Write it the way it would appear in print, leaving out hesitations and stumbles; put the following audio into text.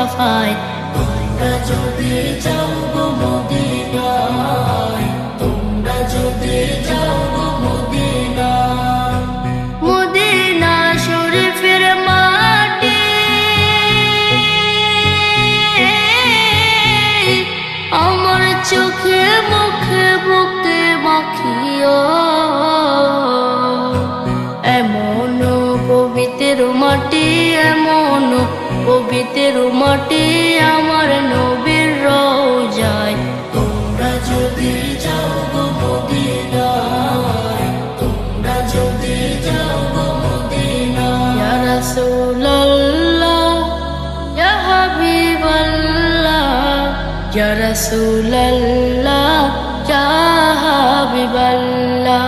সাফায়। তোমরা যদি যাও গো মদিনায়, তোমরা যদি যাও গো মদিনায়, মদিনা শরীফের মাটি আমার চোখে মুখে বুকে মাখিও। এমন পবিত্র মাটি, এমন পবিত্র মাটি আমার নবীর রওজায়। তোমরা যদি যাও গো মদিনায়, তোমরা যদি যাও গো মদিনায়। ইয়া রাসূলুল্লাহ ইয়া হাবিবাল্লাহ, ইয়া রাসূলুল্লাহ ইয়া হাবিবাল্লাহ।